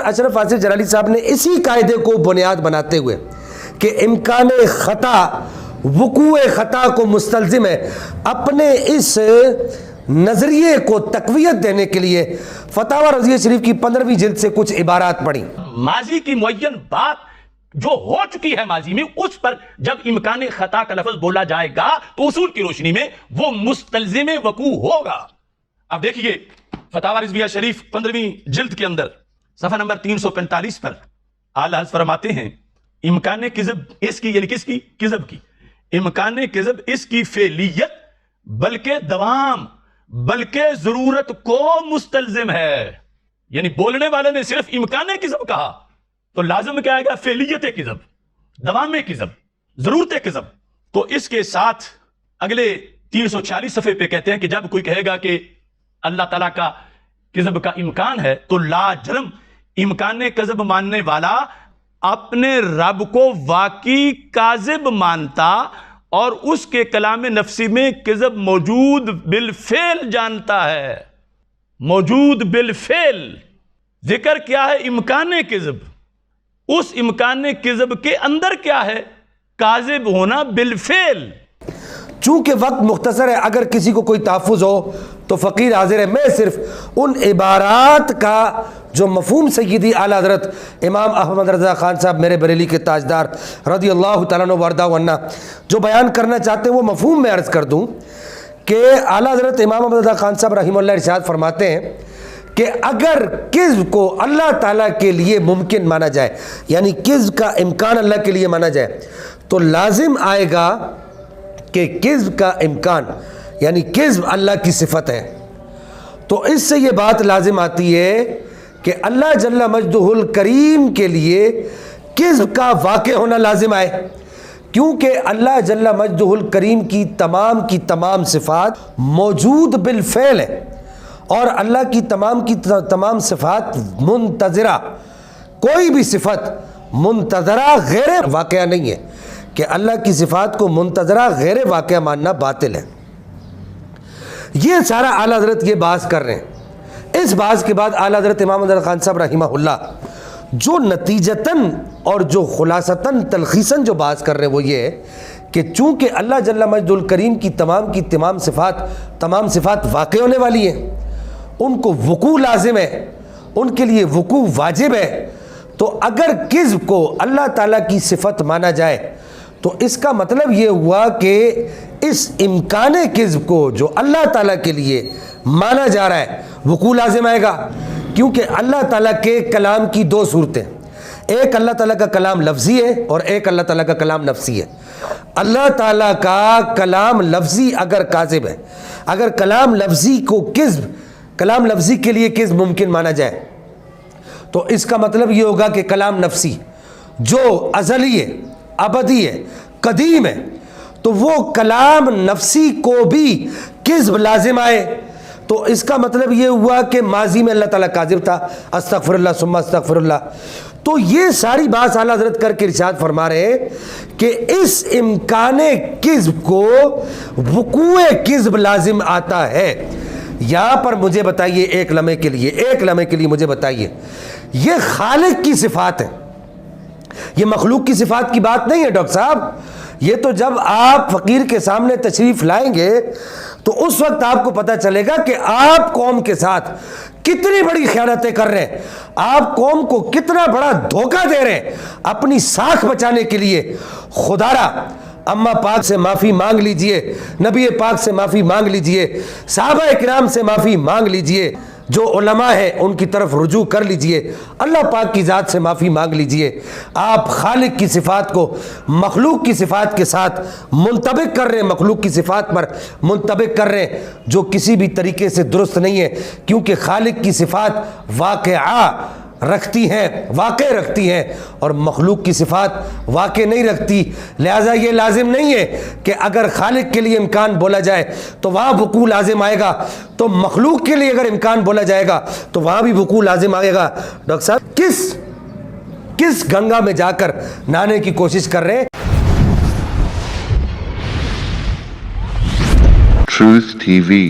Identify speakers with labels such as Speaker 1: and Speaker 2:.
Speaker 1: اشرف آصف جلالی صاحب نے اسی قاعدے کو بنیاد بناتے ہوئے کہ امکان خطا وقوع خطا کو مستلزم ہے، اپنے اس نظریے کو تقویت دینے کے لیے فتاوی رضویہ شریف کی 15ویں جلد سے کچھ عبارات پڑھی۔
Speaker 2: ماضی کی معین بات جو ہو چکی ہے ماضی میں، اس پر جب امکان خطا کا لفظ بولا جائے گا تو اصول کی روشنی میں وہ مستلزم وقوع ہوگا۔ اب دیکھیے فتاوی رضویہ شریف 15ویں جلد کے اندر صفحہ نمبر 345 پر اعلیٰ حضرت فرماتے ہیں امکان کذب اس کی، یعنی کس کی؟ کذب کی۔ امکان کذب اس کی فعلیت بلکہ دوام بلکہ ضرورت کو مستلزم ہے، یعنی بولنے والے نے صرف امکان کذب کہا تو لازم کیا آئے گا؟ فعلیت کذب، دوام کذب، ضرورت کذب۔ تو اس کے ساتھ اگلے 346 صفحے پہ کہتے ہیں کہ جب کوئی کہے گا کہ اللہ تعالیٰ کا کذب کا امکان ہے تو لا جرم امکان کذب ماننے والا اپنے رب کو واقعی کاذب مانتا اور اس کے کلام نفسی میں کذب موجود بالفعل جانتا ہے۔ موجود بالفعل، ذکر کیا ہے؟ امکان کذب۔ اس امکان کذب کے اندر کیا ہے؟ کاذب ہونا بالفعل۔
Speaker 1: چونکہ وقت مختصر ہے، اگر کسی کو کوئی تحفظ ہو تو فقیر حاضر ہے۔ میں صرف ان عبارات کا جو مفہوم سیدی اعلیٰ حضرت امام احمد رضا خان صاحب میرے بریلی کے تاجدار رضی اللہ تعالیٰ عنہ وارضہ عنہ جو بیان کرنا چاہتے ہیں وہ مفہوم میں عرض کر دوں کہ اعلیٰ حضرت امام احمد رضا خان صاحب رحمہ اللہ ارشاد فرماتے ہیں کہ اگر کذب کو اللہ تعالیٰ کے لیے ممکن مانا جائے، یعنی کذب کا امکان اللہ کے لیے مانا جائے، تو لازم آئے گا کہ کذب کا امکان یعنی کذب اللہ کی صفت ہے۔ تو اس سے یہ بات لازم آتی ہے کہ اللہ جل مجدہ الکریم کے لیے کذب کا واقع ہونا لازم آئے، کیونکہ اللہ جل مجدہ الکریم کی تمام صفات موجود بالفعل ہے، اور اللہ کی تمام صفات منتظرہ، کوئی بھی صفت منتظرہ غیر واقعہ نہیں ہے، کہ اللہ کی صفات کو منتظرہ غیر واقعہ ماننا باطل ہے۔ یہ سارا اعلیٰ حضرت یہ بحث کر رہے ہیں۔ اس بحث کے بعد اعلیٰ حضرت امام احمد خان صاحب رحمہ اللہ جو نتیجتاً اور جو خلاصتاً تلخیصاً جو بحث کر رہے ہیں وہ یہ ہے کہ چونکہ اللہ جل مجدہ الکریم کی تمام صفات واقع ہونے والی ہیں، ان کو وقوع لازم ہے، ان کے لیے وقوع واجب ہے، تو اگر کذب کو اللہ تعالیٰ کی صفت مانا جائے تو اس کا مطلب یہ ہوا کہ اس امکان کذب کو جو اللہ تعالیٰ کے لیے مانا جا رہا ہے وقوع لازم آئے گا، کیونکہ اللہ تعالیٰ کے کلام کی دو صورتیں، ایک اللہ تعالیٰ کا کلام لفظی ہے اور ایک اللہ تعالیٰ کا کلام نفسی ہے۔ اللہ تعالیٰ کا کلام لفظی اگر کاذب ہے، اگر کلام لفظی کو کلام لفظی کے لیے کذب ممکن مانا جائے تو اس کا مطلب یہ ہوگا کہ کلام نفسی جو ازلی ہے، ابدی ہے، قدیم ہے، تو وہ کلام نفسی کو بھی کذب لازم آئے، تو اس کا مطلب یہ ہوا کہ ماضی میں اللہ تعالیٰ کاذب تھا، استغفر اللہ ثم استغفر اللہ۔ تو یہ ساری بات اعلیٰ حضرت کر کے ارشاد فرما رہے ہیں کہ اس امکان کذب کو وقوع کذب لازم آتا ہے۔ یہاں پر مجھے بتائیے ایک لمحے کے لیے مجھے بتائیے، یہ خالق کی صفات ہے، یہ مخلوق کی صفات کی بات نہیں ہے ڈاکٹر صاحب۔ یہ تو جب آپ فقیر کے سامنے تشریف لائیں گے تو اس وقت آپ کو پتہ چلے گا کہ آپ قوم کے ساتھ کتنی بڑی خیانتیں کر رہے ہیں، آپ قوم کو کتنا بڑا دھوکہ دے رہے ہیں اپنی ساکھ بچانے کے لیے۔ خدارا اماں پاک سے معافی مانگ لیجئے، نبی پاک سے معافی مانگ لیجئے، صحابہ اکرام سے معافی مانگ لیجئے، جو علماء ہیں ان کی طرف رجوع کر لیجئے، اللہ پاک کی ذات سے معافی مانگ لیجئے۔ آپ خالق کی صفات کو مخلوق کی صفات کے ساتھ منطبق کر رہے ہیں، مخلوق کی صفات پر منطبق کر رہے ہیں، جو کسی بھی طریقے سے درست نہیں ہے، کیونکہ خالق کی صفات واقع رکھتی ہیں اور مخلوق کی صفات واقع نہیں رکھتی، لہٰذا یہ لازم نہیں ہے کہ اگر خالق کے لیے امکان بولا جائے تو وہاں وقوع لازم آئے گا، تو مخلوق کے لیے اگر امکان بولا جائے گا تو وہاں بھی وقوع لازم آئے گا۔ ڈاکٹر صاحب کس گنگا میں جا کر نہانے کی کوشش کر رہے ہیں؟
Speaker 3: Truth TV